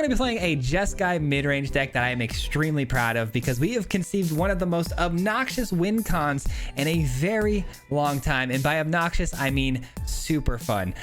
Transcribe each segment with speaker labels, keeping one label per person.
Speaker 1: going to be playing a Jeskai mid-range deck that I am extremely proud of because we have conceived one of the most obnoxious win cons in a very long time. And by obnoxious, I mean super fun.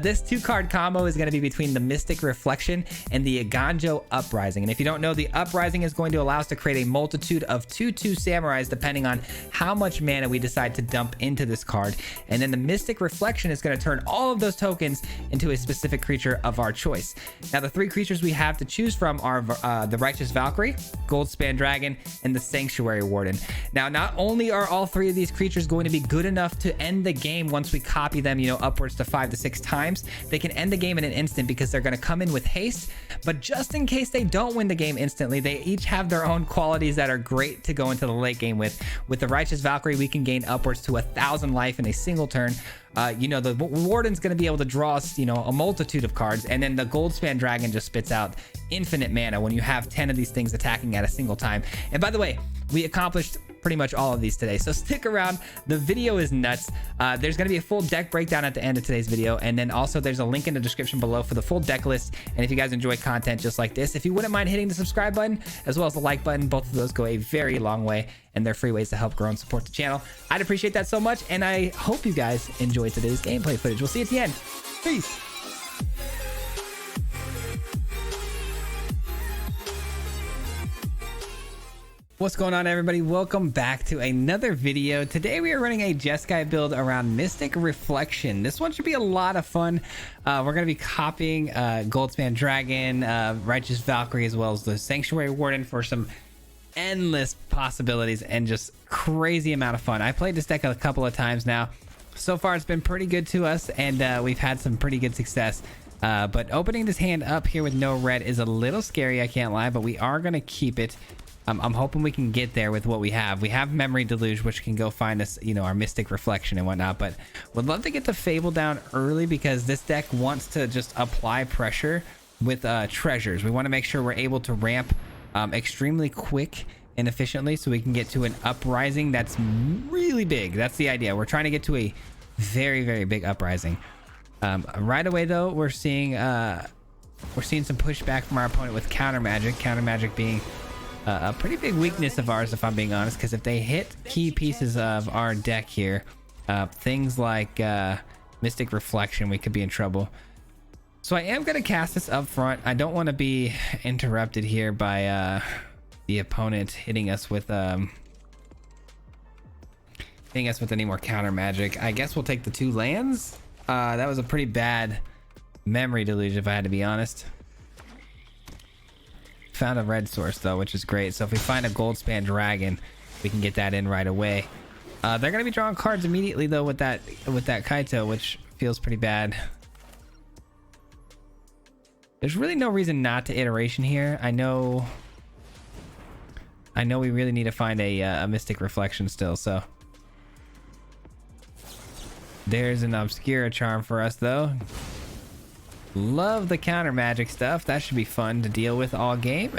Speaker 1: This 2-card combo is going to be between the Mystic Reflection and the Iganjo Uprising. And if you don't know, the Uprising is going to allow us to create a multitude of 2/2 Samurais depending on how much mana we decide to dump into this card. And then the Mystic Reflection is going to turn all of those tokens into a specific creature of our choice. Now, the 3 creatures we have to choose from are the Righteous Valkyrie, Goldspan Dragon, and the Sanctuary Warden. Now, not only are all 3 of these creatures going to be good enough to end the game once we copy them, you know, upwards to 5 to 6 times, they can end the game in an instant because they're going to come in with haste. But just in case they don't win the game instantly, they each have their own qualities that are great to go into the late game with. With the Righteous Valkyrie, we can gain upwards to 1,000 life in a single turn. You know, the Warden's going to be able to draw us, you know, a multitude of cards, and then the Goldspan Dragon just spits out infinite mana when you have 10 of these things attacking at a single time. And by the way, we accomplished pretty much all of these today, so stick around. The video is nuts. There's going to be a full deck breakdown at the end of today's video, and then also there's a link in the description below for the full deck list. And if you guys enjoy content just like this, if you wouldn't mind hitting the subscribe button as well as the like button, both of those go a very long way, and they're free ways to help grow and support the channel. I'd appreciate that so much, and I hope you guys enjoyed today's gameplay footage. We'll see you at the end. Peace. What's going on, everybody? Welcome back to another video. Today we are running a Jeskai build around Mystic Reflection. This one should be a lot of fun. We're going to be copying Goldspan Dragon, Righteous Valkyrie, as well as the Sanctuary Warden for some endless possibilities and just crazy amount of fun. I played this deck a couple of times now. So far it's been pretty good to us, and we've had some pretty good success. But opening this hand up here with no red is a little scary, I can't lie, but we are going to keep it. I'm hoping we can get there with what we have. We have Memory Deluge, which can go find us, you know, our Mystic Reflection and whatnot, but would love to get the Fable down early because this deck wants to just apply pressure with treasures. We want to make sure we're able to ramp extremely quick and efficiently so we can get to an Uprising that's really big. That's the idea. We're trying to get to a very, very big Uprising. Right away, though, we're seeing some pushback from our opponent with Counter Magic being a pretty big weakness of ours, if I'm being honest, because if they hit key pieces of our deck here, things like Mystic Reflection, we could be in trouble. So I am going to cast this up front. I don't want to be interrupted here by the opponent hitting us with any more Counter Magic. I guess we'll take the 2 lands. That was a pretty bad Memory Deluge, if I had to be honest. Found a red source though, which is great. So if we find a Goldspan Dragon, we can get that in right away. They're gonna be drawing cards immediately though with that Kaito, which feels pretty bad. There's really no reason not to iteration here. I know we really need to find a Mystic Reflection still. So there's an Obscura Charm for us though. Love the Counter Magic stuff. That should be fun to deal with all game.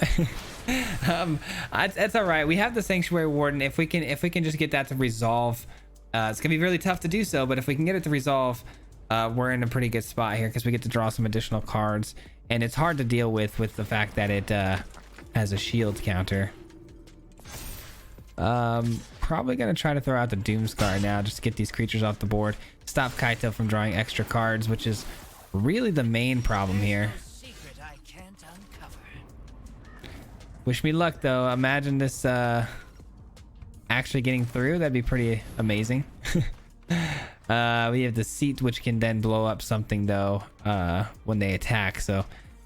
Speaker 1: That's all right. We have the Sanctuary Warden. If we can just get that to resolve, it's gonna be really tough to do so, but if we can get it to resolve, we're in a pretty good spot here because we get to draw some additional cards, and it's hard to deal with the fact that it has a shield counter. Probably gonna try to throw out the Doomscar now just to get these creatures off the board, stop Kaito from drawing extra cards, which is really the main problem here. Wish me luck though. Imagine this actually getting through. That'd be pretty amazing. We have the Seat, which can then blow up something though when they attack, so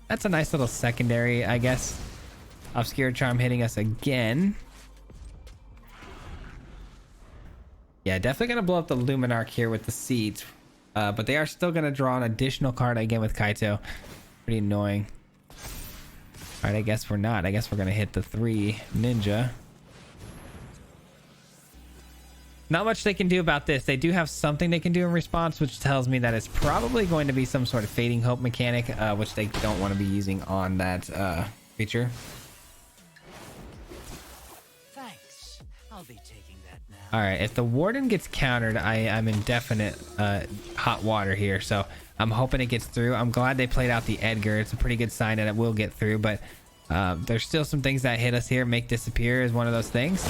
Speaker 1: that's a nice little secondary, I guess. Obscure Charm hitting us again. Yeah, definitely gonna blow up the Luminarch here with the Seat. But they are still going to draw an additional card again with Kaito. Pretty annoying. All right, I guess we're not. I guess we're going to hit the 3 Ninja. Not much they can do about this. They do have something they can do in response, which tells me that it's probably going to be some sort of Fading Hope mechanic, which they don't want to be using on that creature.
Speaker 2: Thanks. I'll
Speaker 1: All right, if the Warden gets countered, I'm in definite hot water here. So I'm hoping it gets through. I'm glad they played out the Edgar. It's a pretty good sign that it will get through, but there's still some things that hit us here. Make disappear is one of those things.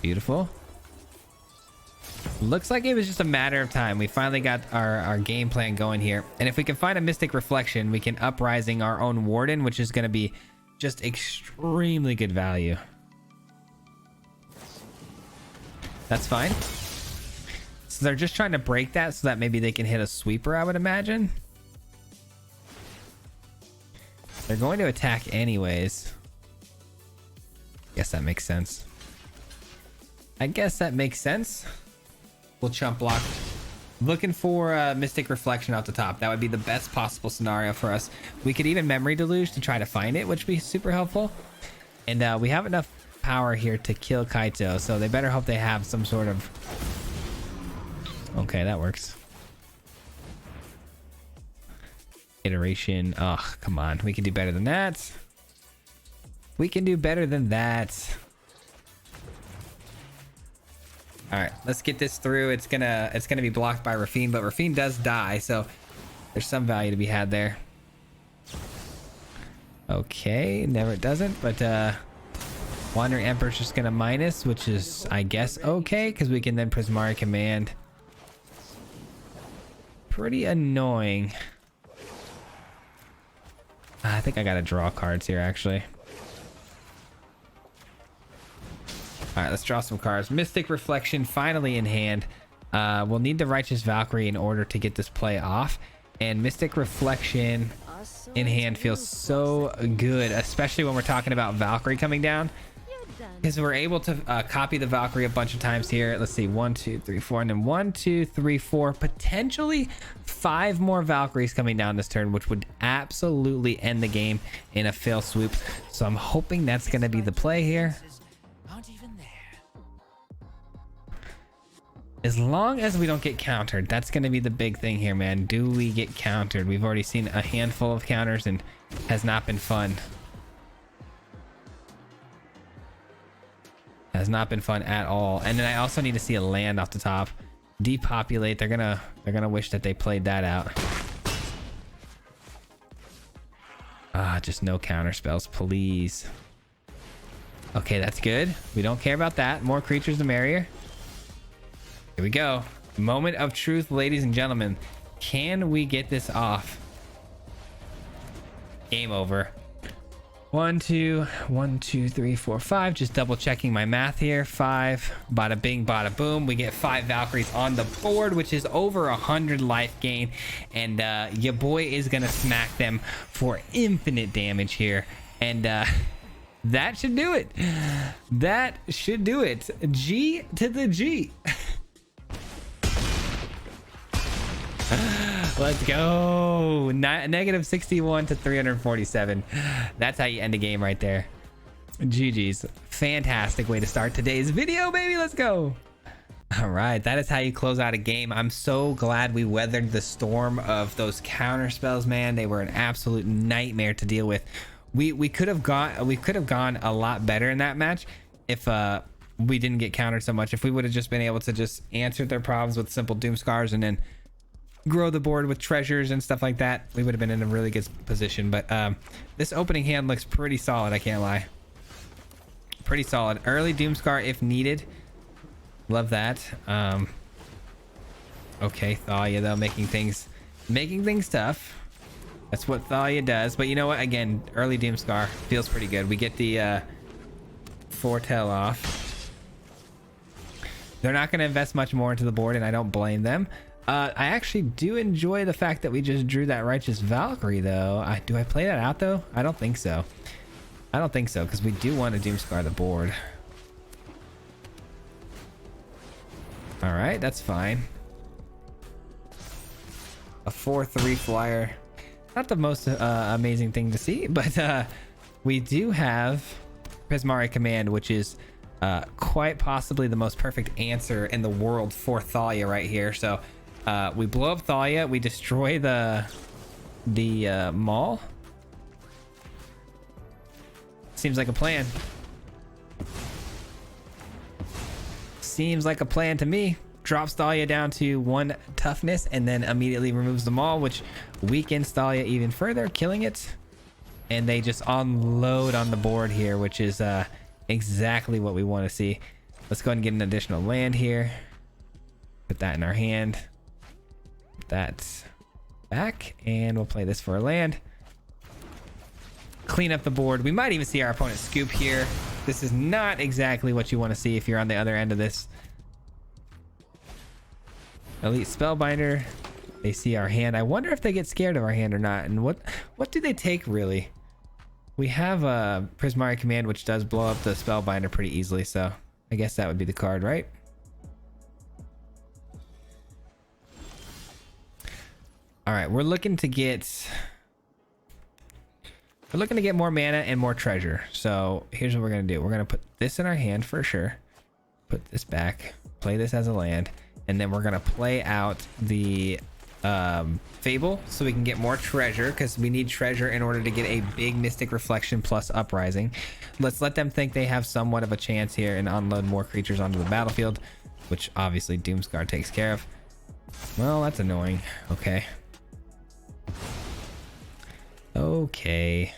Speaker 1: Beautiful. Looks like it was just a matter of time. We finally got our game plan going here. And if we can find a Mystic Reflection, we can uprising our own Warden, which is going to be just extremely good value. That's fine. So they're just trying to break that so that maybe they can hit a sweeper, I would imagine. They're going to attack anyways. Guess that makes sense. I guess that makes sense. We'll chump block. Looking for Mystic Reflection out the top. That would be the best possible scenario for us. We could even Memory Deluge to try to find it, which would be super helpful. And we have enough power here to kill Kaito, so they better hope they have some sort of... Okay, that works. Iteration. Oh, come on. We can do better than that. We can do better than that. All right, let's get this through. It's gonna be blocked by Rafine, but Rafine does die, so there's some value to be had there. Okay, never it doesn't, but Wandering Emperor's just gonna minus, which is, I guess, okay, because we can then Prismari Command. Pretty annoying. I think I gotta draw cards here, actually. All right, let's draw some cards. Mystic Reflection finally in hand. We'll need the Righteous Valkyrie in order to get this play off. And Mystic Reflection in hand feels so good, especially when we're talking about Valkyrie coming down. Because we're able to copy the Valkyrie a bunch of times here. Let's see, 1, 2, 3, 4, and then 1, 2, 3, 4, potentially 5 more Valkyries coming down this turn, which would absolutely end the game in a fail swoop. So I'm hoping that's going to be the play here. As long as we don't get countered, that's going to be the big thing here, man. Do we get countered? We've already seen a handful of counters and has not been fun. Has not been fun at all. And then I also need to see a land off the top. Depopulate. They're gonna wish that they played that out. Just no counter spells, please. Okay, that's good. We don't care about that. More creatures the merrier. Here we go. Moment of truth, ladies and gentlemen. Can we get this off? Game over. 1, 2, 1, 2, 3, 4, 5. Just double checking my math here. 5. Bada bing, bada boom. We get 5 Valkyries on the board, which is over 100 life gain. And your boy is going to smack them for infinite damage here. And that should do it. That should do it. G to the G. Let's go. Negative 61 to 347. That's how you end a game right there. GG's. Fantastic way to start today's video, baby. Let's go. All right, that is how you close out a game. I'm so glad we weathered the storm of those counter spells, man. They were an absolute nightmare to deal with. We could have gone a lot better in that match if we didn't get countered so much. If we would have just been able to just answer their problems with simple Doom Scars and then grow the board with treasures and stuff like that, we would have been in a really good position. But this opening hand looks pretty solid, I can't lie. Pretty solid. Early Doomscar if needed. Love that. Okay, Thalia though, making things tough. That's what Thalia does. But you know what, again, early Doomscar feels pretty good. We get the foretell off. They're not going to invest much more into the board, and I don't blame them. I actually do enjoy the fact that we just drew that Righteous Valkyrie, though. Do I play that out, though? I don't think so. I don't think so, because we do want to Doomscar the board. All right, that's fine. A 4/3 flyer. Not the most amazing thing to see, but we do have Prismari Command, which is quite possibly the most perfect answer in the world for Thalia right here. So we blow up Thalia, we destroy the mall. Seems like a plan. seems like a plan to me. Drops Thalia down to 1 toughness and then immediately removes them all, which weakens Thalia even further, killing it. And they just unload on the board here, which is exactly what we want to see. Let's go ahead and get an additional land here. Put that in our hand. Put that back, and we'll play this for a land. Clean up the board. We might even see our opponent scoop here. This is not exactly what you want to see if you're on the other end of this. Elite Spellbinder. They see our hand. I wonder if they get scared of our hand or not. And what do they take, really? We have a Prismari Command, which does blow up the Spellbinder pretty easily. So I guess that would be the card, right? All right, we're looking to get more mana and more treasure. So here's what we're gonna do. We're gonna put this in our hand for sure. Put this back. Play this as a land. And then we're gonna play out the Fable so we can get more treasure, because we need treasure in order to get a big Mystic Reflection plus Uprising. Let's let them think they have somewhat of a chance here and unload more creatures onto the battlefield, which obviously Doomscar takes care of. Well, that's annoying. Okay. Okay.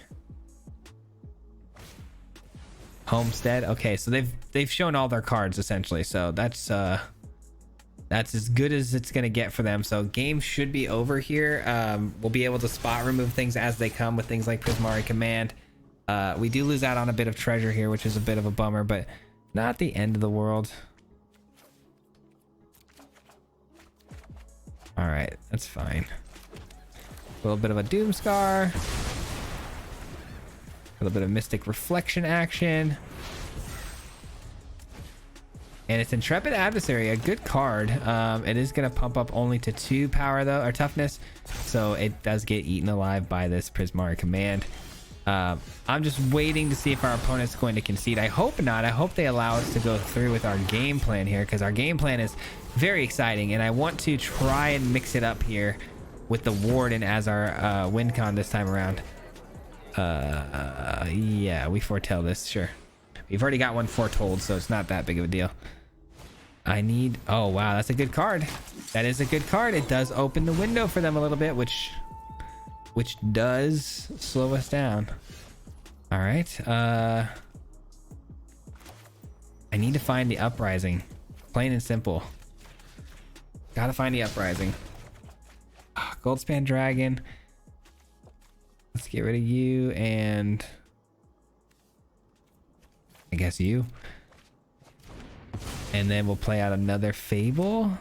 Speaker 1: Homestead. Okay, so they've shown all their cards essentially, so that's as good as it's gonna get for them. So game should be over here. We'll be able to spot remove things as they come with things like Prismari Command. We do lose out on a bit of treasure here, which is a bit of a bummer, but not the end of the world. All right, that's fine. A little bit of a Doomscar. A little bit of Mystic Reflection action. And it's Intrepid Adversary, a good card. It is going to pump up only to 2 power though, or toughness. So it does get eaten alive by this Prismari Command. I'm just waiting to see if our opponent's going to concede. I hope not. I hope they allow us to go through with our game plan here, because our game plan is very exciting. And I want to try and mix it up here with the Warden as our win con this time around. Yeah, we foretell this, sure. We've already got one foretold, so it's not that big of a deal. I need... Oh, wow, that's a good card. That is a good card. It does open the window for them a little bit, which does slow us down. All right. I need to find the Uprising. Plain and simple. Gotta find the Uprising. Goldspan Dragon. Let's get rid of you and... I guess you. And then we'll play out another Fable.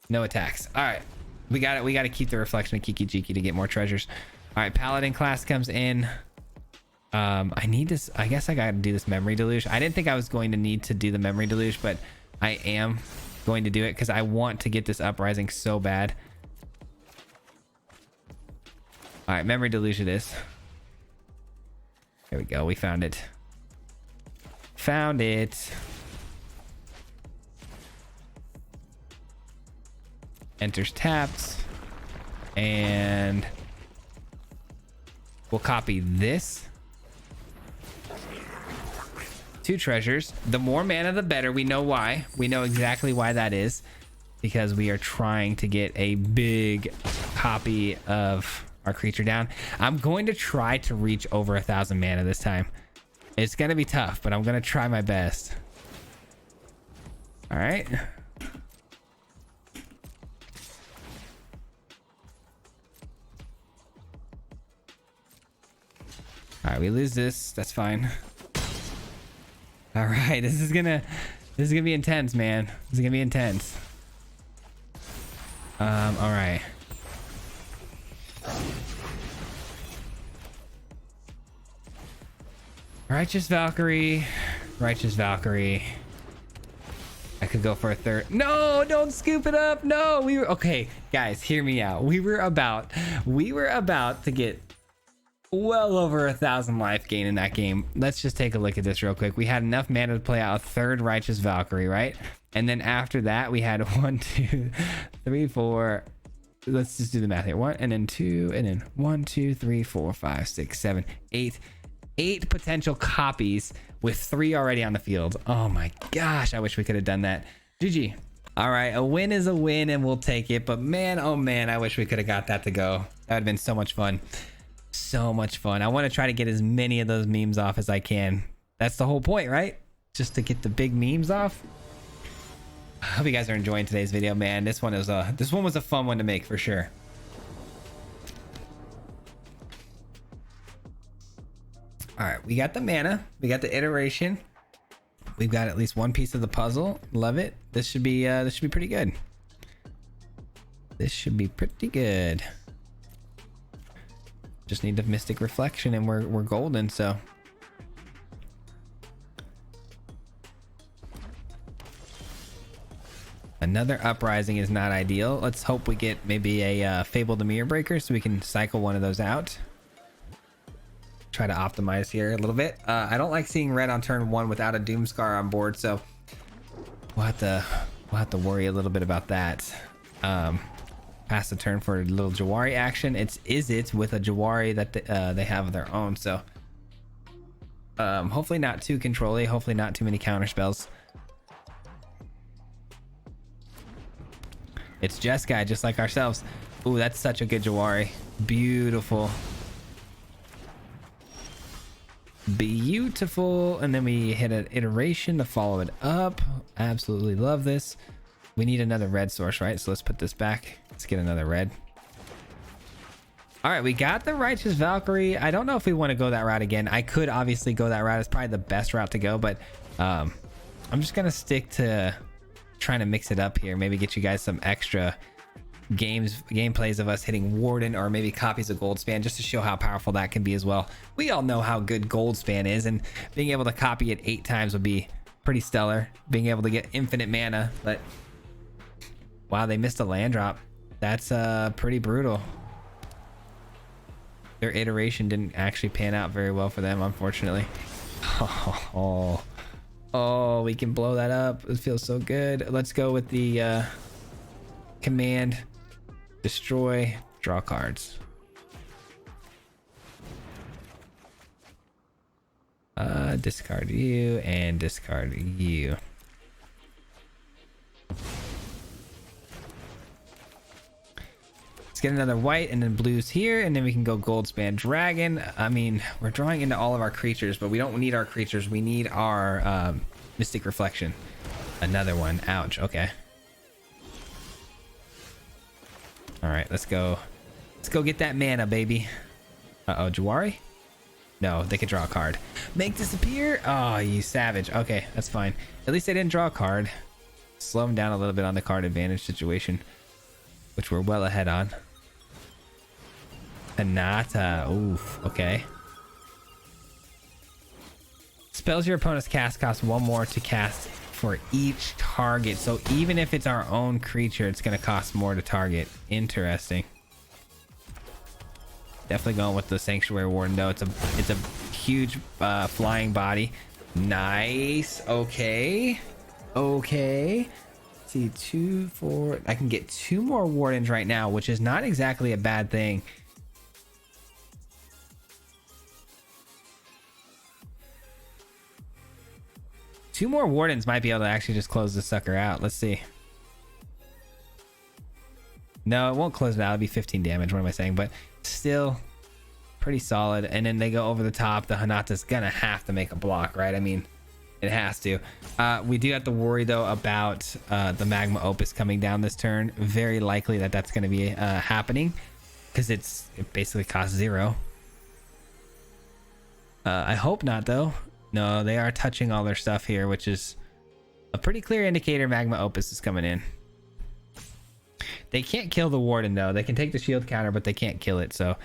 Speaker 1: No attacks. All right. We got it. We got to keep the Reflection of Kiki Jiki to get more treasures. All right. Paladin class comes in. I need this. I guess I got to do this Memory Deluge. I didn't think I was going to need to do the Memory Deluge, but I am going to do it because I want to get this Uprising so bad. All right, Memory Deluge it is. There we go. We found it. Found it. Enters tapped. And we'll copy this. 2 treasures. The more mana, the better. We know why. We know exactly why that is. Because we are trying to get a big copy of our creature down. I'm going to try to reach over 1,000 mana this time. It's going to be tough, but I'm going to try my best. All right. All right, we lose this. That's fine. All right, this is gonna be intense, man. This is gonna be intense. All right. Righteous Valkyrie. Righteous Valkyrie. I could go for a third. No, don't scoop it up. No, we were okay, guys, hear me out. We were about to get well over 1,000 life gain in that game. Let's just take a look at this real quick. We had enough mana to play out a third Righteous Valkyrie, right? And then after that, we had 1, 2, 3, 4. Let's just do the math here. 1 and then 2 and then 1, 2, 3, 4, 5, 6, 7, 8. 8 potential copies with 3 already on the field. Oh my gosh, I wish we could have done that. GG. All right, a win is a win and we'll take it. But man, oh man, I wish we could have got that to go. That would have been so much fun. So much fun. I want to try to get as many of those memes off as I can. That's the whole point, right? Just to get the big memes off. I hope you guys are enjoying today's video, man. This one was a fun one to make for sure. All right, we got the mana, we got the iteration, we've got at least one piece of the puzzle. Love it. This should be pretty good. This should be pretty good. Just need the Mystic Reflection and we're golden. So another Uprising is not ideal. Let's hope we get maybe a Fabled Mirror Breaker so we can cycle one of those out. Try to optimize here a little bit. I don't like seeing red on turn 1 without a Doomscar on board, so we'll have to worry a little bit about that. Pass the turn for a little Jawari action. It's Izzet with a Jawari that they have of their own, so hopefully not too controlly, hopefully not too many counter spells. It's Jeskai, just like ourselves. Ooh, that's such a good Jawari. Beautiful. Beautiful. And then we hit an iteration to follow it up. Absolutely love this. We need another red source, right? So let's put this back. Let's get another red. All right, we got the Righteous Valkyrie. I don't know if we want to go that route again. I could obviously go that route. It's probably the best route to go, but I'm just gonna stick to trying to mix it up here. Maybe get you guys some extra gameplays of us hitting Warden or maybe copies of Goldspan, just to show how powerful that can be as well. We all know how good Goldspan is, and being able to copy it 8 times would be pretty stellar. Being able to get infinite mana, but wow, they missed a land drop. That's pretty brutal. Their iteration didn't actually pan out very well for them, unfortunately. Oh, we can blow that up. It feels so good. Let's go with the command. Destroy, draw cards. Discard you and discard you. Let's get another white and then blues here, and then we can go Goldspan Dragon. I mean, we're drawing into all of our creatures, but we don't need our creatures. We need our Mystic Reflection. Another one. Ouch. Okay. All right, let's go. Let's go get that mana, baby. Uh-oh, Jawari? No, they could draw a card. Make disappear? Oh, you savage. Okay, that's fine. At least they didn't draw a card. Slow them down a little bit on the card advantage situation, which we're well ahead on. Anata. Oof, okay. Spells your opponent's cast cost 1 more to cast for each target. So even if it's our own creature, it's going to cost more to target. Interesting. Definitely going with the Sanctuary Warden though. It's a huge flying body. Nice. Okay. Okay. Let's see, 2, 4. I can get 2 more Wardens right now, which is not exactly a bad thing. Two more Wardens might be able to actually just close this sucker out. Let's see. No, it won't close it out. It'll be 15 damage. What am I saying? But still pretty solid. And then they go over the top. The Hanata's gonna have to make a block, right? I mean, it has to. We do have to worry though about the Magma Opus coming down this turn. Very likely that that's going to be happening because it basically costs 0. I hope not though. No, they are touching all their stuff here, which is a pretty clear indicator Magma Opus is coming in. They can't kill the Warden though. They can take the shield counter, but they can't kill it. So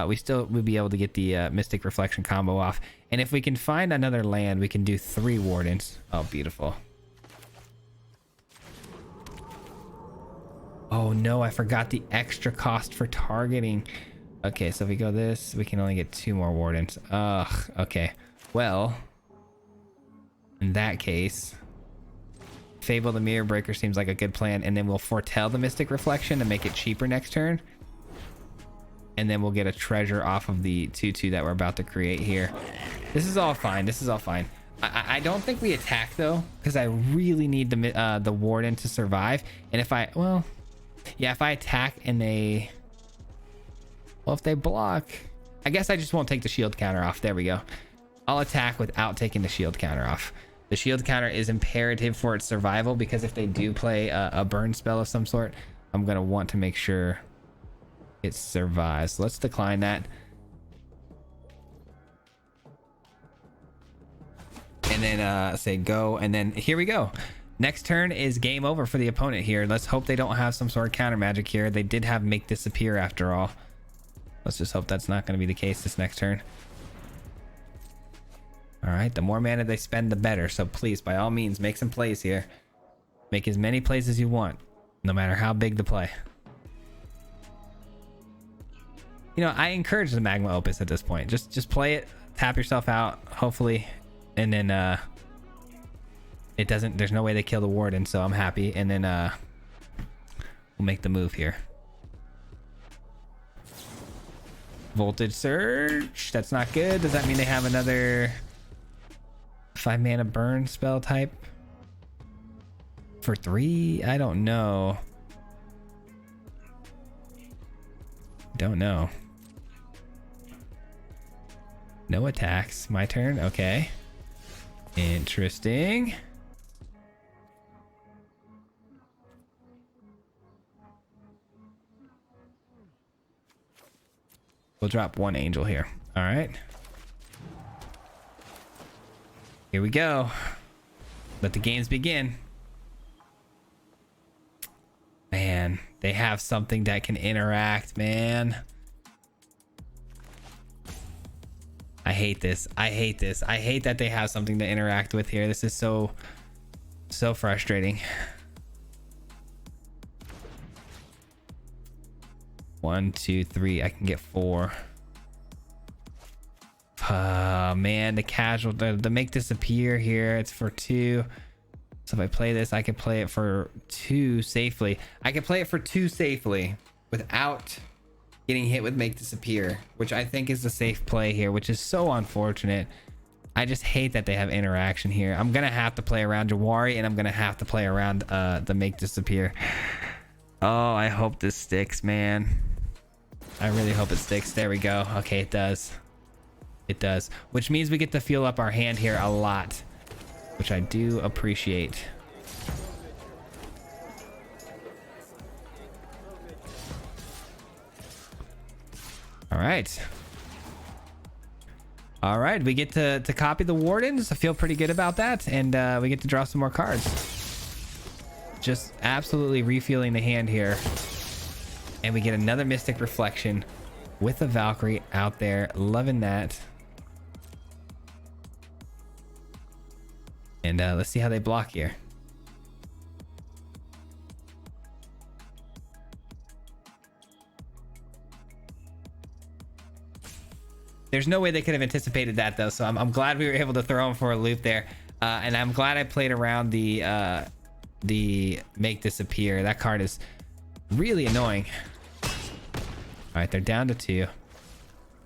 Speaker 1: we still would be able to get the Mystic Reflection combo off. And if we can find another land, we can do 3 Wardens. Oh, beautiful. Oh no, I forgot the extra cost for targeting. Okay, so if we go this, we can only get 2 more Wardens. Ugh, okay. Well, in that case, Fable the Mirror Breaker seems like a good plan, and then we'll foretell the Mystic Reflection to make it cheaper next turn. And then we'll get a treasure off of the 2/2 that we're about to create here. This is all fine. This is all fine. I don't think we attack though, because I really need the warden to survive. And if I, well, yeah, if I attack and they, well, if they block, I guess I just won't take the shield counter off. There we go. I'll attack without taking the shield counter off. The shield counter is imperative for its survival, because if they do play a burn spell of some sort, I'm gonna want to make sure it survives. So let's decline that. And then say go, and then here we go. Next turn is game over for the opponent here. Let's hope they don't have some sort of counter magic here. They did have make disappear after all. Let's just hope that's not going to be the case this next turn. All right, the more mana they spend, the better. So please, by all means, make some plays here. Make as many plays as you want, no matter how big the play. You know, I encourage the Magma Opus at this point. Just play it, tap yourself out, hopefully. And then it doesn't, there's no way they kill the warden, so I'm happy. And then we'll make the move here. Voltage surge, that's not good. Does that mean they have another 5 mana burn spell type for 3? I don't know. Don't know. No attacks. My turn. Okay. Interesting. We'll drop 1 angel here. All right. Here we go. Let the games begin. Man, they have something that can interact, man. I hate this. I hate this. I hate that they have something to interact with here. This is so frustrating. 1, 2, 3. I can get 4. Man, the casual, the make disappear here. It's for 2. So if I play this, I can play it for 2 safely. I can play it for 2 safely without getting hit with make disappear, which I think is the safe play here, which is so unfortunate. I just hate that they have interaction here. I'm gonna have to play around Jawari, and I'm gonna have to play around the make disappear. Oh, I hope this sticks, man. I really hope it sticks. There we go. Okay, it does. It does, which means we get to feel up our hand here a lot, which I do appreciate. All right. All right, we get to copy the wardens. I feel pretty good about that, and we get to draw some more cards. Just absolutely refueling the hand here. And we get another Mystic Reflection with a Valkyrie out there. Loving that. And let's see how they block here. There's no way they could have anticipated that though, so I'm glad we were able to throw them for a loop there. And I'm glad I played around the make disappear. That card is really annoying. All right, they're down to 2.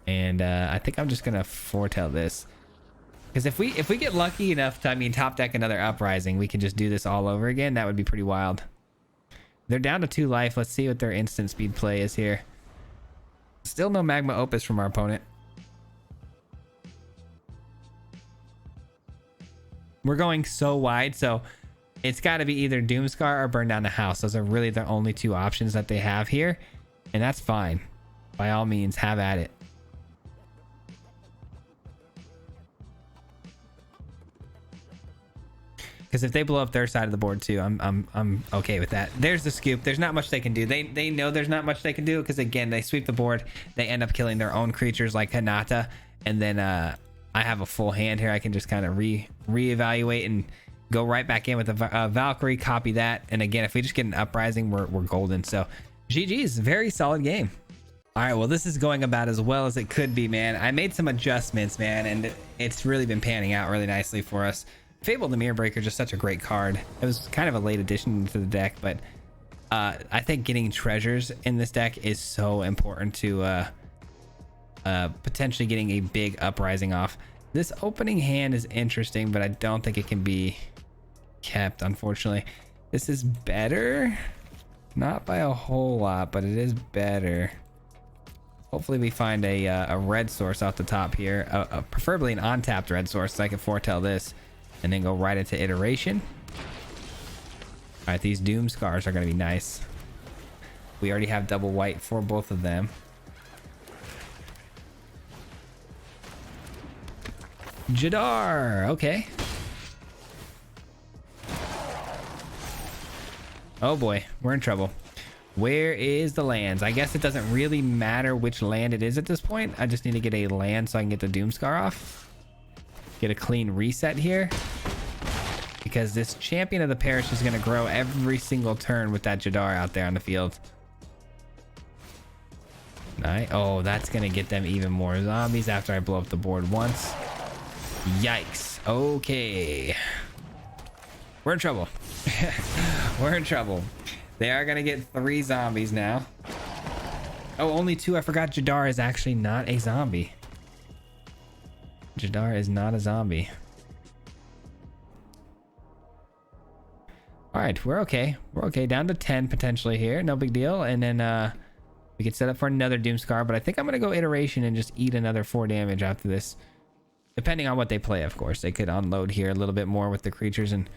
Speaker 1: And I think I'm just gonna foretell this. Because if we get lucky enough to, I mean, top deck another Uprising, we can just do this all over again. That would be pretty wild. They're down to 2 life. Let's see what their instant speed play is here. Still no Magma Opus from our opponent. We're going so wide, so it's got to be either Doomscar or burn down the house. Those are really the only 2 options that they have here, and that's fine. By all means, have at it. Because if they blow up their side of the board too, I'm okay with that. There's the scoop. There's not much they can do. They know there's not much they can do, because again, they sweep the board. They end up killing their own creatures like Hinata, and then I have a full hand here. I can just kind of reevaluate and go right back in with a Valkyrie, copy that, and again, if we just get an Uprising, we're golden. So GG's, very solid game. All right, well, this is going about as well as it could be, man. I made some adjustments, man, and it's really been panning out really nicely for us. Fable the Mirror Breaker, just such a great card. It was kind of a late addition to the deck, but I think getting treasures in this deck is so important to potentially getting a big Uprising off. This opening hand is interesting, but I don't think it can be kept, unfortunately. This is better. Not by a whole lot, but it is better. Hopefully we find a red source off the top here. Preferably an untapped red source so I can foretell this. And then go right into iteration. Alright, these Doom Scars are going to be nice. We already have double white for both of them. Jadar, okay. Oh boy, we're in trouble. Where is the lands? I guess it doesn't really matter which land it is at this point. I just need to get a land so I can get the Doomscar off. Get a clean reset here. Because this Champion of the Parish is going to grow every single turn with that Jadar out there on the field. Nice. Oh, that's going to get them even more zombies after I blow up the board once. Yikes. Okay. We're in trouble. We're in trouble. They are going to get 3 zombies now. Oh, only 2. I forgot Jadar is actually not a zombie. Jadar is not a zombie. All right, we're okay. We're okay. Down to 10 potentially here. No big deal. And then we could set up for another Doomscar, but I think I'm going to go iteration and just eat another 4 damage after this. Depending on what they play, of course. They could unload here a little bit more with the creatures, and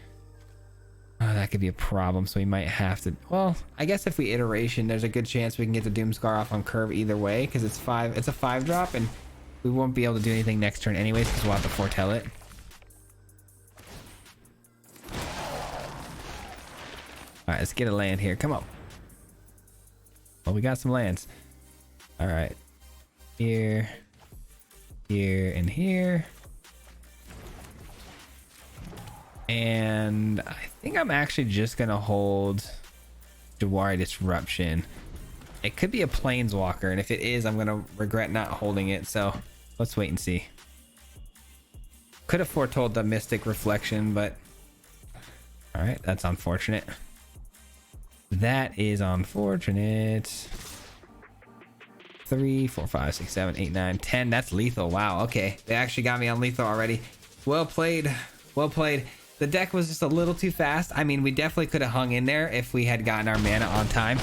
Speaker 1: that could be a problem, so we might have to... Well, I guess if we iteration, there's a good chance we can get the Doomscar off on curve either way, because it's a 5-drop, and we won't be able to do anything next turn anyways, because we'll have to foretell it. Alright, let's get a land here. Come on. Well, we got some lands. Alright. Here. Here and here. And I think I'm actually just going to hold Dewari Disruption. It could be a Planeswalker, and if it is, I'm going to regret not holding it. So let's wait and see. Could have foretold the Mystic Reflection, but... Alright, that's unfortunate. That is unfortunate. 3, 4, 5, 6, 7, 8, 9, 10. That's lethal. Wow. Okay. They actually got me on lethal already. Well played. Well played. The deck was just a little too fast. I mean, we definitely could have hung in there if we had gotten our mana on time.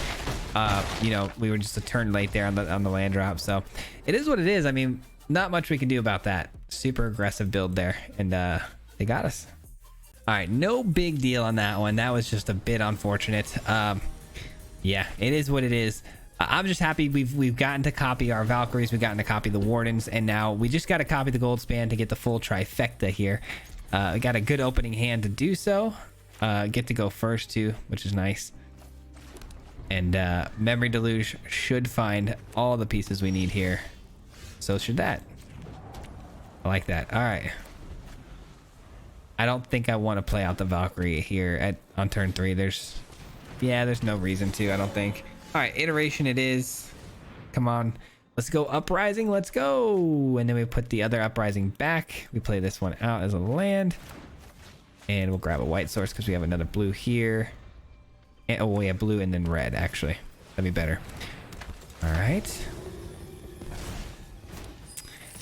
Speaker 1: You know, we were just a turn late there on the land drop. So it is what it is. I mean, not much we can do about that. Super aggressive build there. And they got us. All right. No big deal on that one. That was just a bit unfortunate. Yeah, it is what it is. I'm just happy we've gotten to copy our Valkyries, we've gotten to copy the Wardens, and now we just got to copy the Goldspan to get the full trifecta here. We got a good opening hand to do so. Get to go first too, which is nice. And Memory Deluge should find all the pieces we need here. So should that. I like that. All right. I don't think I want to play out the Valkyrie here on turn 3. There's no reason to, I don't think. All right, iteration it is. Come on. Let's go Uprising. Let's go. And then we put the other Uprising back. We play this one out as a land. And we'll grab a white source because we have another blue here. And, oh, we have blue and then red, actually. That'd be better. All right.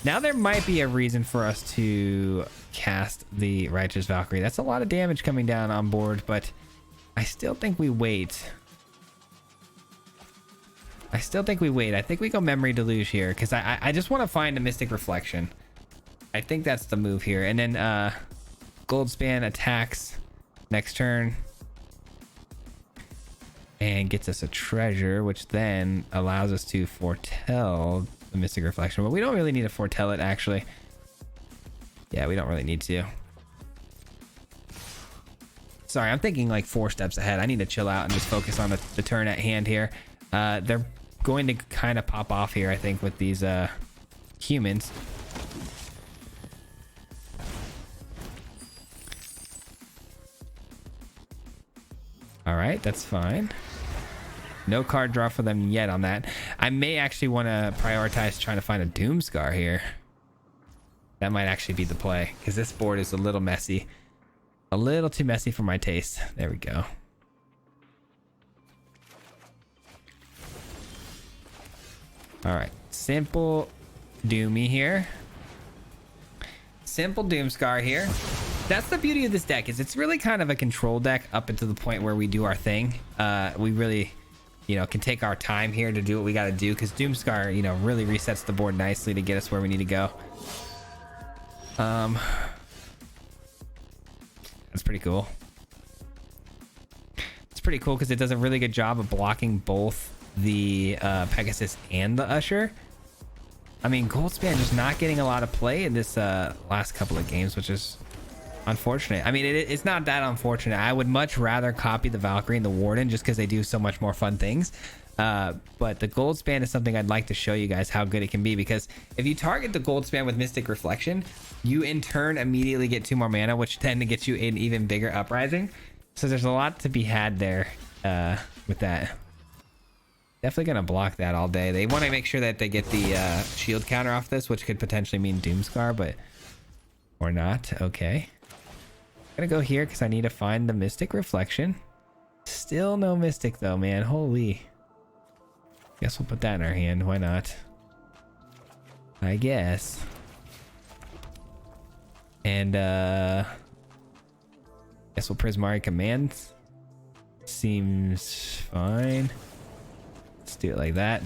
Speaker 1: Now there might be a reason for us to cast the Righteous Valkyrie. That's a lot of damage coming down on board, but I still think we wait. I think we go Memory Deluge here because I just want to find a Mystic Reflection. I think that's the move here. And then Goldspan attacks next turn and gets us a treasure, which then allows us to foretell the Mystic Reflection. But we don't really need to foretell it, actually. Yeah, we don't really need to. Sorry, I'm thinking like 4 steps ahead. I need to chill out and just focus on the turn at hand here. They're going to kind of pop off here, I think, with these humans. All right, that's fine. No card draw for them yet on that. I may actually want to prioritize trying to find a Doomscar here. That might actually be the play because this board is a little messy. A little too messy for my taste. There we go. All right, simple Doomy here. simple Doomscar here. That's the beauty of this deck, is it's really kind of a control deck up until the point where we do our thing. We really, you know, can take our time here to do what we got to do, because Doomscar, you know, really resets the board nicely to get us where we need to go. That's pretty cool. It's pretty cool because it does a really good job of blocking both the Pegasus and the Usher. I mean, Goldspan just not getting a lot of play in this last couple of games, which is unfortunate. I mean, it's not that unfortunate. I would much rather copy the Valkyrie and the Warden just because they do so much more fun things. But the Goldspan is something I'd like to show you guys how good it can be, because if you target the Goldspan with Mystic Reflection, you in turn immediately get 2 more mana, which tend to get you an even bigger Uprising. So there's a lot to be had there with that. Definitely gonna block that all day. They want to make sure that they get the shield counter off this, which could potentially mean Doomscar, but or not. Okay, gonna go here because I need to find the Mystic Reflection. Still no Mystic though, man. Holy. Guess we'll put that in our hand. Why not? I guess. And guess we'll Prismari Command. Seems fine. Let's do it like that.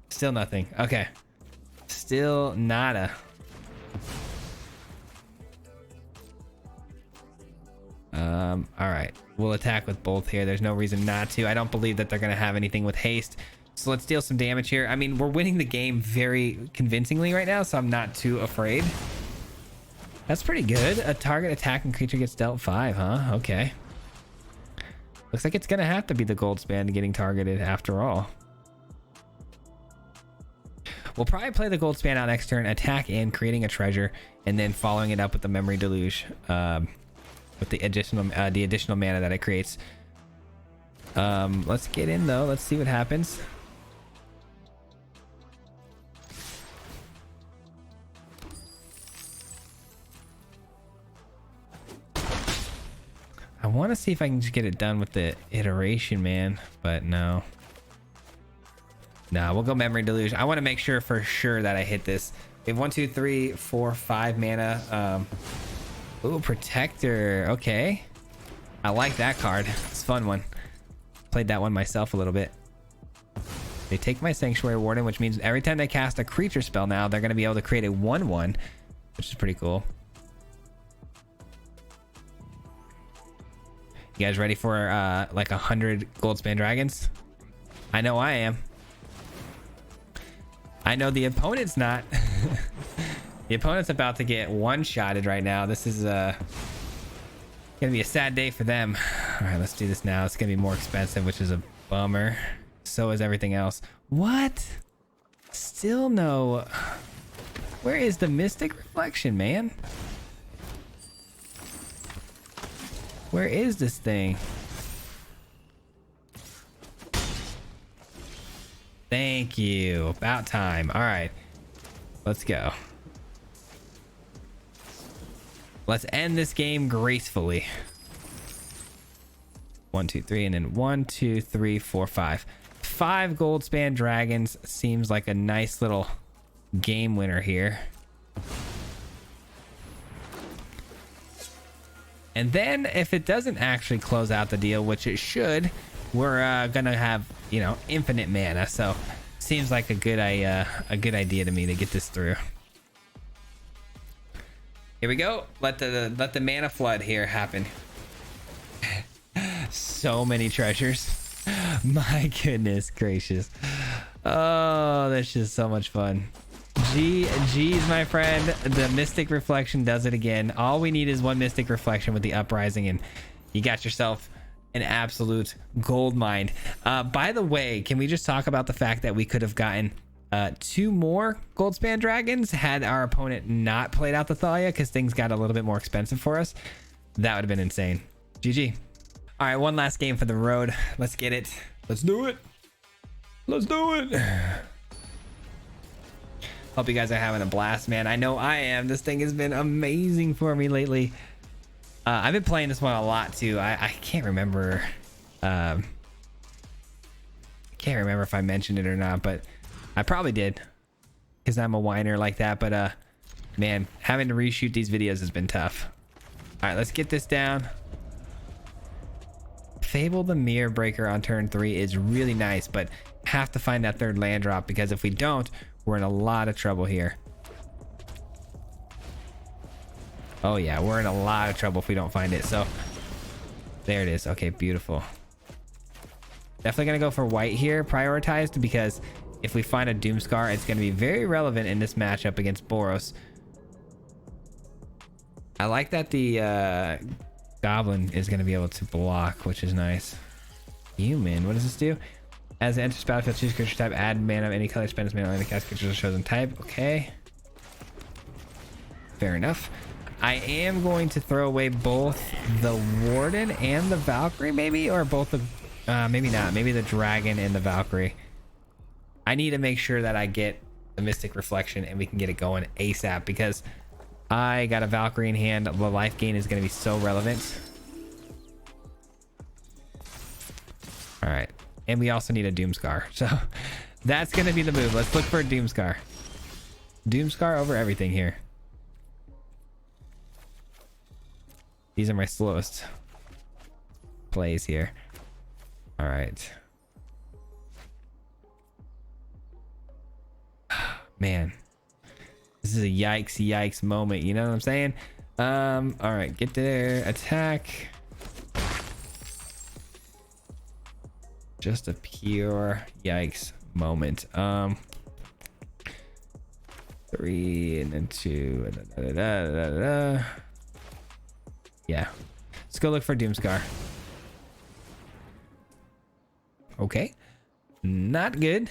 Speaker 1: Still nothing. Okay. Still nada. All right. We'll attack with both here. There's no reason not to. I don't believe that they're going to have anything with haste. So let's deal some damage here. I mean, we're winning the game very convincingly right now, so I'm not too afraid. That's pretty good. A target attacking creature gets dealt 5, huh? Okay. Looks like it's going to have to be the Goldspan getting targeted after all. We'll probably play the Goldspan out next turn, attack in, creating a treasure, and then following it up with the Memory Deluge with the additional mana that it creates. Let's get in though. Let's see what happens. I want to see if I can just get it done with the iteration, man, but no. Nah, we'll go Memory Deluge. I want to make sure for sure that I hit this. We have 1, 2, 3, 4, 5 mana. Ooh, Protector. Okay. I like that card. It's a fun one. Played that one myself a little bit. They take my Sanctuary Warden, which means every time they cast a creature spell now, they're going to be able to create a 1/1, which is pretty cool. You guys ready for like 100 Goldspan Dragons? I know I am. I know the opponent's not. The opponent's about to get one-shotted right now. This is gonna be a sad day for them. All right, let's do this now. It's gonna be more expensive, which is a bummer. So is everything else. What? Still no. Where is the Mystic Reflection, man? Where is this thing? Thank you. About time. All right, let's go. Let's end this game gracefully. 1, 2, 3, and then 1, 2, 3, 4, 5. 5 Goldspan Dragons seems like a nice little game winner here. And then if it doesn't actually close out the deal, which it should, we're gonna have, you know, infinite mana. So seems like a good idea to me to get this through. Here we go. Let the mana flood here happen. So many treasures. My goodness gracious. Oh, that's just so much fun. Geez, my friend, the Mystic Reflection does it again. All we need is 1 Mystic Reflection with the Uprising, and you got yourself an absolute gold mine. By the way, can we just talk about the fact that we could have gotten 2 more Goldspan Dragons had our opponent not played out the Thalia, because things got a little bit more expensive for us? That would have been insane. GG. All right, one last game for the road. Let's get it. Let's do it. Let's do it. Hope you guys are having a blast, man. I know I am. This thing has been amazing for me lately. I've been playing this one a lot too. I can't remember Can't remember if I mentioned it or not, but I probably did, because I'm a whiner like that. But man, having to reshoot these videos has been tough. All right, let's get this down. Fable the Mirror Breaker on turn 3 is really nice, but have to find that third land drop, because if we don't, we're in a lot of trouble here. Oh yeah, we're in a lot of trouble if we don't find it. So there it is. Okay, beautiful. Definitely gonna go for white here, prioritized, because if we find a Doomscar, it's gonna be very relevant in this matchup against Boros. I like that the Goblin is gonna be able to block, which is nice. Human, what does this do? As it enters battlefield, choose creature type, add mana of any color, spend its mana on the cast creatures chosen type. Okay. Fair enough. I am going to throw away both the Warden and the Valkyrie, maybe, or both of, maybe not. Maybe the Dragon and the Valkyrie. I need to make sure that I get the Mystic Reflection and we can get it going ASAP, because I got a Valkyrie in hand. The life gain is going to be so relevant. All right. And we also need a Doomscar. So that's going to be the move. Let's look for a Doomscar. Doomscar over everything here. These are my slowest plays here. All right. Man, this is a yikes moment. You know what I'm saying? All right, get there, attack. Just a pure yikes moment. 3 and then 2. Yeah, let's go look for Doomscar. Okay, not good.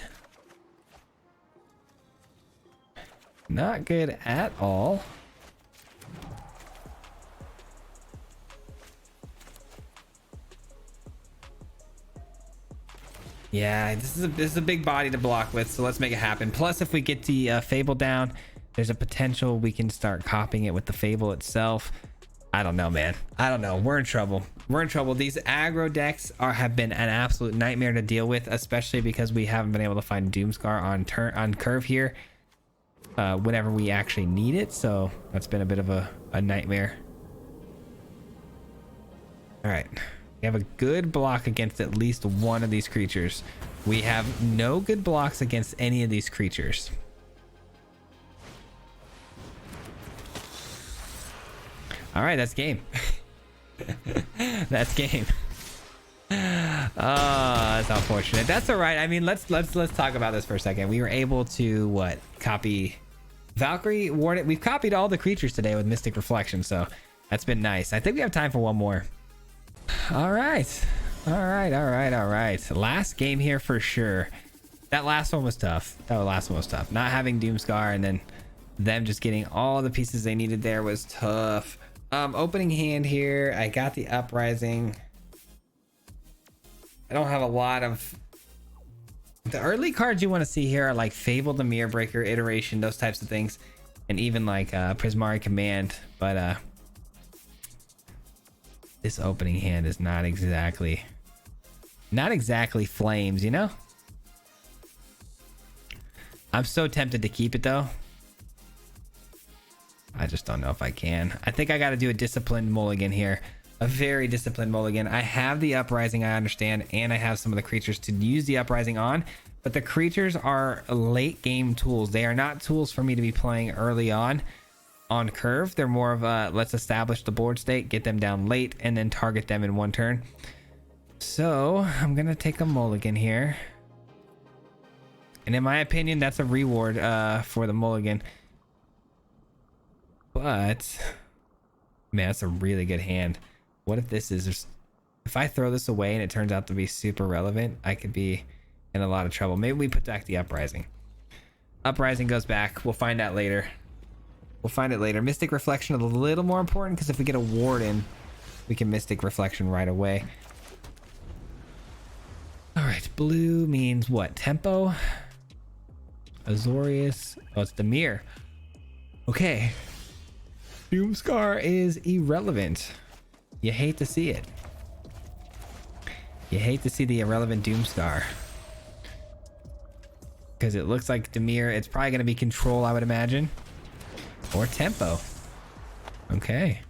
Speaker 1: Not good at all. Yeah, this is a big body to block with, so let's make it happen. Plus, if we get the Fable down, there's a potential we can start copying it with the Fable itself. I don't know, man. I don't know. We're in trouble. We're in trouble. These aggro decks have been an absolute nightmare to deal with, especially because we haven't been able to find Doomscar on curve here whenever we actually need it. So that's been a bit of a nightmare. All right. We have a good block against at least one of these creatures. We have no good blocks against any of these creatures. All right, that's game. That's game. Oh, that's unfortunate. That's all right. I mean, let's talk about this for a second. We were able to what? Copy Valkyrie, Warden. We've copied all the creatures today with Mystic Reflection, so that's been nice. I think we have time for one more. All right. Last game here for sure. That last one was tough. Not having Doomscar and then them just getting all the pieces they needed there was tough. Opening hand here. I got the Uprising. I don't have a lot of... The early cards you want to see here are like Fable the Mirror Breaker, Iteration, those types of things. And even like Prismari Command. But this opening hand is not exactly flames, you know? I'm so tempted to keep it though. I just don't know if I can. I think I got to do a disciplined mulligan here. A very disciplined mulligan. I have the Uprising, I understand, and I have some of the creatures to use the Uprising on, but the creatures are late game tools. They are not tools for me to be playing early on curve. They're more of a let's establish the board state, get them down late, and then target them in one turn. So I'm gonna take a mulligan here, and in my opinion, that's a reward for the mulligan. But man, that's a really good hand. What if this is, if I throw this away and it turns out to be super relevant, I could be in a lot of trouble. Maybe we put back the Uprising. Uprising goes back. We'll find out later. Mystic Reflection is a little more important because if we get a Warden, we can Mystic Reflection right away. All right, blue means what? Tempo? Azorius. Oh, it's the Mirror. Okay. Doomscar is irrelevant. You hate to see it. You hate to see the irrelevant Doomscar. because it looks like Dimir, it's probably going to be control, I would imagine, or tempo. Okay,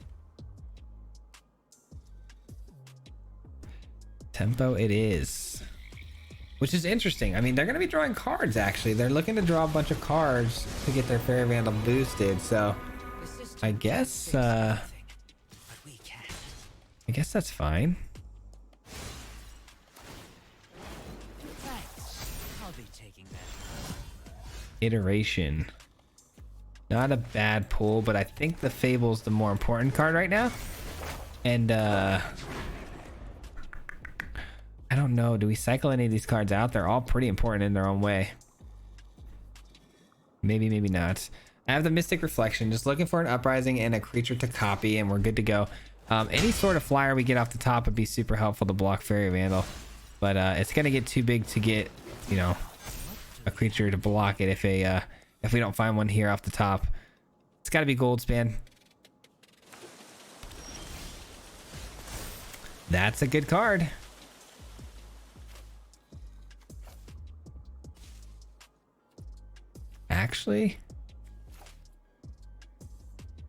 Speaker 1: tempo it is, which is interesting. I mean, they're going to be drawing cards. Actually, they're looking to draw a bunch of cards to get their Fairy Vandal boosted, so I guess that's fine. Iteration, not a bad pull, but I think the Fable's the more important card right now. And I don't know, do we cycle any of these cards out? They're all pretty important in their own way. Maybe not. I have the Mystic Reflection, just looking for an Uprising and a creature to copy, and we're good to go. Any sort of flyer we get off the top would be super helpful to block Fairy Vandal, but it's gonna get too big to get, you know, a creature to block it if we don't find one here off the top. It's got to be Goldspan. That's a good card. Actually,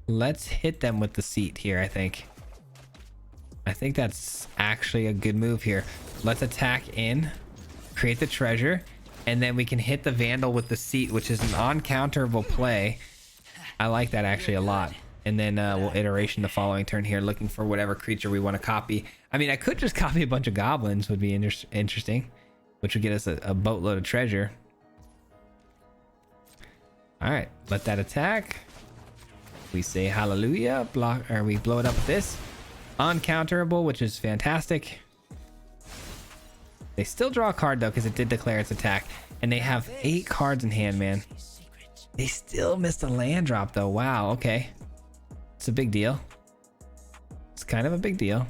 Speaker 1: let's hit them with the seat here. I think that's actually a good move here. Let's attack in, create the treasure, and then we can hit the Vandal with the seat, which is an uncounterable play. I like that actually a lot. And then we'll iteration the following turn here, looking for whatever creature we want to copy. I mean, I could just copy a bunch of goblins, would be interesting, which would get us a boatload of treasure. All right, let that attack. We say hallelujah, block, or we blow it up with this. Uncounterable, which is fantastic. They still draw a card though, because it did declare its attack, and they have 8 cards in hand, man. They still missed a land drop though. Wow, okay. It's a big deal. It's kind of a big deal.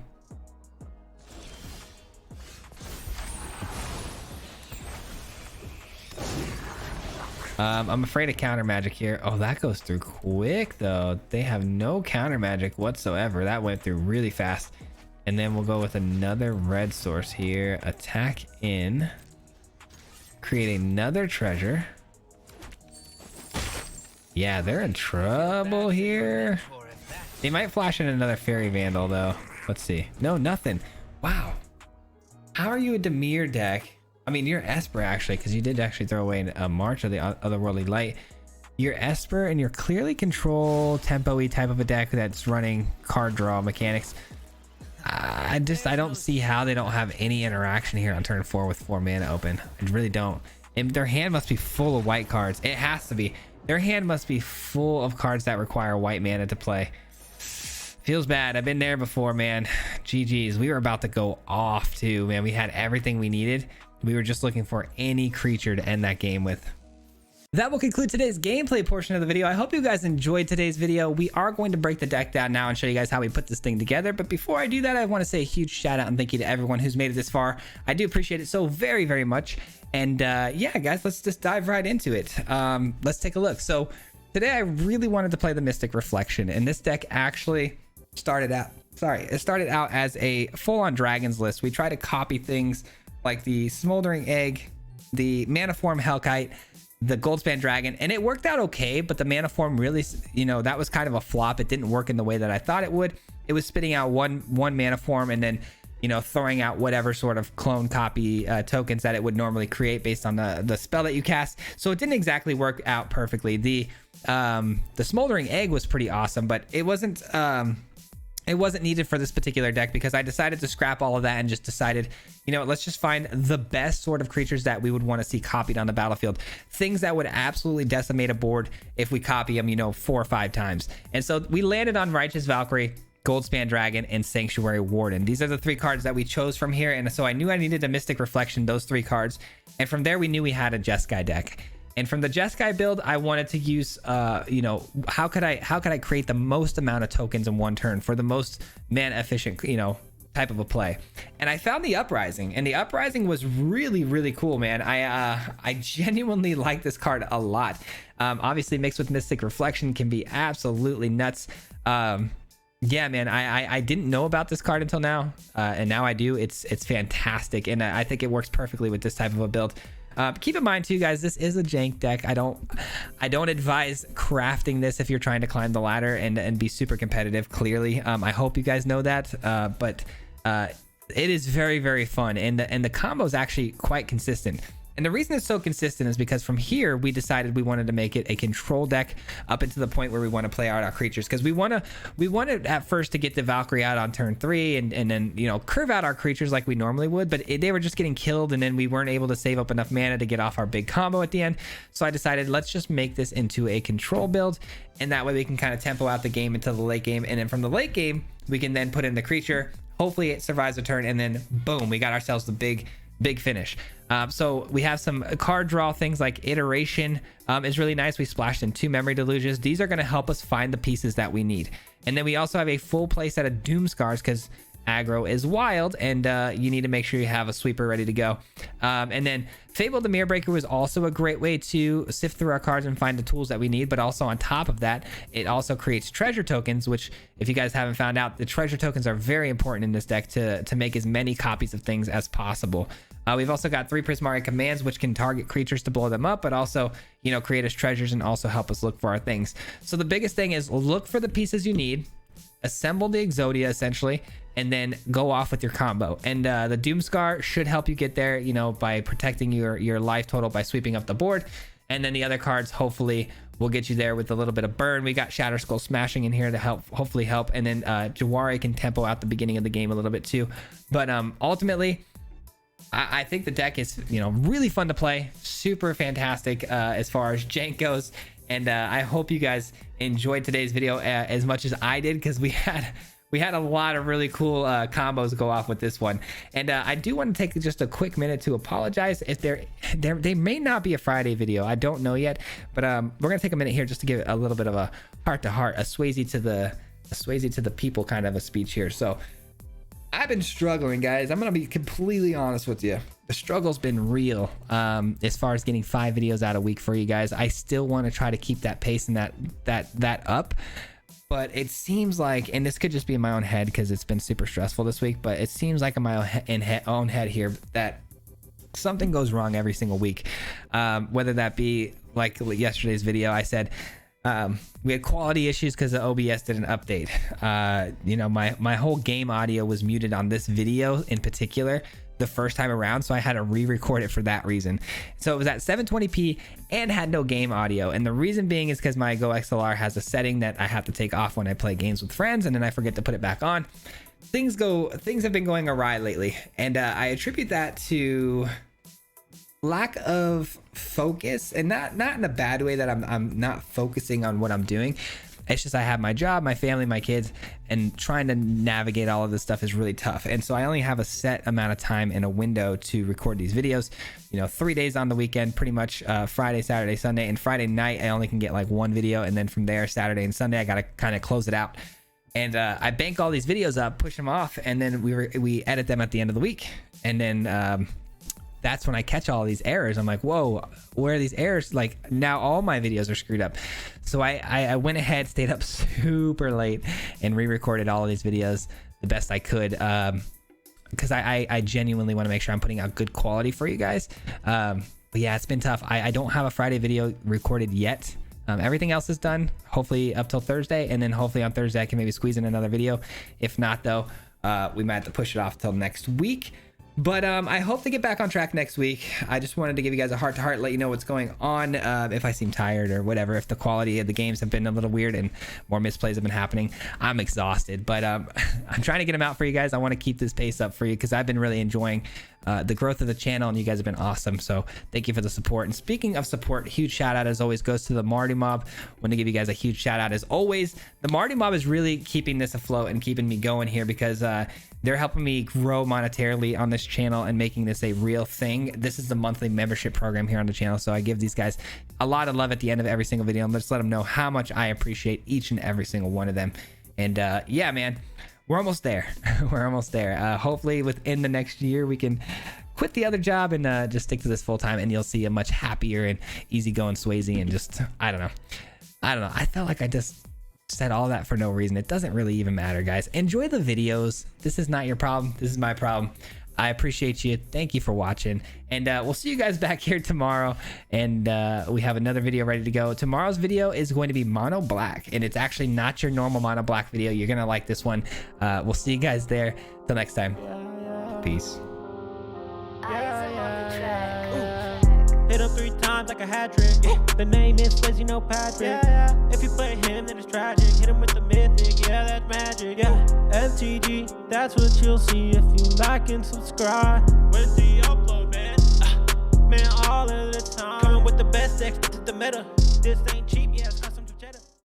Speaker 1: I'm afraid of counter magic here. Oh, that goes through quick though. They have no counter magic whatsoever. That went through really fast. And then we'll go with another red source here. Attack in. Create another treasure. Yeah, they're in trouble here. They might flash in another Fairy Vandal though. Let's see. No, nothing. Wow. How are you a Dimir deck? I mean, you're Esper actually, because you did actually throw away a March of the Otherworldly Light. You're Esper and you're clearly control tempo-y type of a deck that's running card draw mechanics. I don't see how they don't have any interaction here on turn 4 with 4 mana open. I really don't. And their hand must be full of white cards. It has to be. Their hand must be full of cards that require white mana to play. Feels bad. I've been there before, man. GG's. We were about to go off too, man. We had everything we needed. We were just looking for any creature to end that game with. That will conclude today's gameplay portion of the video. I hope you guys enjoyed today's video. We are going to break the deck down now and show you guys how we put this thing together. But before I do that, I want to say a huge shout out and thank you to everyone who's made it this far. I do appreciate it so very, very much. And yeah, guys, let's just dive right into it. Let's take a look. So today I really wanted to play the Mystic Reflection, and this deck actually started out as a full-on dragons list. We try to copy things like the Smoldering Egg, the Maniform Hellkite, the Goldspan Dragon, and it worked out okay, but the Maniform really, you know, that was kind of a flop. It didn't work in the way that I thought it would. It was spitting out one Maniform and then, you know, throwing out whatever sort of clone copy tokens that it would normally create based on the spell that you cast. So it didn't exactly work out perfectly. The Smoldering Egg was pretty awesome, but it wasn't needed for this particular deck because I decided to scrap all of that and just decided, you know, let's just find the best sort of creatures that we would want to see copied on the battlefield. Things that would absolutely decimate a board if we copy them, you know, 4 or 5 times. And so we landed on Righteous Valkyrie, Goldspan Dragon, and Sanctuary Warden. These are the 3 cards that we chose from here. And so I knew I needed a Mystic Reflection, those 3 cards. And from there, we knew we had a Jeskai deck. And from the Jeskai build, I wanted to use, you know, how could I create the most amount of tokens in one turn for the most mana efficient, you know, type of a play. And I found the Uprising, and the Uprising was really, really cool, man. I genuinely like this card a lot. Obviously mixed with Mystic Reflection can be absolutely nuts. Yeah, man, I didn't know about this card until now, and now I do. It's fantastic, and I think it works perfectly with this type of a build. Keep in mind too, guys, this is a jank deck. I don't advise crafting this if you're trying to climb the ladder and be super competitive, clearly. I hope you guys know that, but it is very, very fun, and the combo is actually quite consistent. And the reason it's so consistent is because from here we decided we wanted to make it a control deck up into the point where we want to play out our creatures, because we wanted at first to get the Valkyrie out on turn 3 and then, you know, curve out our creatures like we normally would, but they were just getting killed, and then we weren't able to save up enough mana to get off our big combo at the end. So I decided, let's just make this into a control build, and that way we can kind of tempo out the game until the late game, and then from the late game we can then put in the creature. Hopefully it survives a turn, and then boom, we got ourselves the big finish. So we have some card draw things like Iteration is really nice. We splashed in 2 Memory Deluges. These are going to help us find the pieces that we need. And then we also have a full play set of Doom Scars, because aggro is wild, and you need to make sure you have a sweeper ready to go. And then Fable the Mirror Breaker was also a great way to sift through our cards and find the tools that we need, but also on top of that, it also creates treasure tokens, which, if you guys haven't found out, the treasure tokens are very important in this deck to make as many copies of things as possible. We've also got 3 Prismari commands, which can target creatures to blow them up, but also, you know, create us treasures and also help us look for our things. So the biggest thing is look for the pieces you need, assemble the Exodia essentially, and then go off with your combo. And the Doomscar should help you get there, you know, by protecting your life total by sweeping up the board. And then the other cards hopefully will get you there with a little bit of burn. We got Shatter Skull Smashing in here to hopefully help. And then Jawari can tempo out the beginning of the game a little bit too. But ultimately, I think the deck is, you know, really fun to play, super fantastic as far as jank goes. And I hope you guys enjoyed today's video as much as I did, because we had a lot of really cool combos go off with this one. And I do want to take just a quick minute to apologize if they may not be a Friday video. I don't know yet, but we're gonna take a minute here just to give a little bit of a heart to heart, a Swayze to the people kind of a speech here. So I've been struggling, guys. I'm gonna be completely honest with you. The struggle's been real as far as getting 5 videos out a week for you guys. I still want to try to keep that pace and that up, but it seems like, and this could just be in my own head because it's been super stressful this week, but it seems like in my own head here that something goes wrong every single week. Whether that be like yesterday's video, I said we had quality issues because the OBS did an update. You know, my whole game audio was muted on this video in particular the first time around, so I had to re-record it for that reason. So it was at 720p and had no game audio, and the reason being is because my Go XLR has a setting that I have to take off when I play games with friends, and then I forget to put it back on. Things have been going awry lately, and I attribute that to lack of focus, and not in a bad way that I'm not focusing on what I'm doing. It's just I have my job, my family, my kids, and trying to navigate all of this stuff is really tough. And so I only have a set amount of time in a window to record these videos. You know, 3 days on the weekend, pretty much Friday, Saturday, Sunday, and Friday night I only can get like 1 video, and then from there Saturday and Sunday I gotta kind of close it out. And I bank all these videos up, push them off, and then we edit them at the end of the week. And then that's when I catch all these errors. I'm like, whoa, where are these errors? Like, now all my videos are screwed up. So I went ahead, stayed up super late, and re-recorded all of these videos the best I could, because I genuinely want to make sure I'm putting out good quality for you guys. But yeah, it's been tough. I don't have a Friday video recorded yet. Everything else is done, hopefully up till Thursday, and then hopefully on Thursday I can maybe squeeze in another video. If not, though, we might have to push it off till next week. But I hope to get back on track next week. I just wanted to give you guys a heart-to-heart, let you know what's going on. If I seem tired or whatever, if the quality of the games have been a little weird and more misplays have been happening, I'm exhausted. But I'm trying to get them out for you guys. I want to keep this pace up for you because I've been really enjoying the growth of the channel, and you guys have been awesome. So thank you for the support. And speaking of support, huge shout out as always goes to the Marty Mob. Want to give you guys a huge shout out as always. The Marty Mob is really keeping this afloat and keeping me going here because they're helping me grow monetarily on this channel and making this a real thing. This is the monthly membership program here on the channel, so I give these guys a lot of love at the end of every single video. I'm just let them know how much I appreciate each and every single one of them. And yeah, man, we're almost there. We're almost there. Hopefully within the next year we can quit the other job and just stick to this full time, and you'll see a much happier and easygoing Swayze. And just I don't know. I felt like I just said all that for no reason. It doesn't really even matter, guys. Enjoy the videos. This is not your problem. This is my problem. I appreciate you. Thank you for watching. And we'll see you guys back here tomorrow. And we have another video ready to go. Tomorrow's video is going to be mono black. And it's actually not your normal mono black video. You're going to like this one. We'll see you guys there. Till next time. Peace.
Speaker 2: Hit him 3 times like a hat trick. The name is Fizzy, no Patrick. If you play him, then it's tragic. Hit him with the mythic, yeah, that's magic. MTG, that's what you'll see if you like and subscribe. With the upload, man. Man, all of the time. Coming with the best decks, this is the meta. This ain't cheap.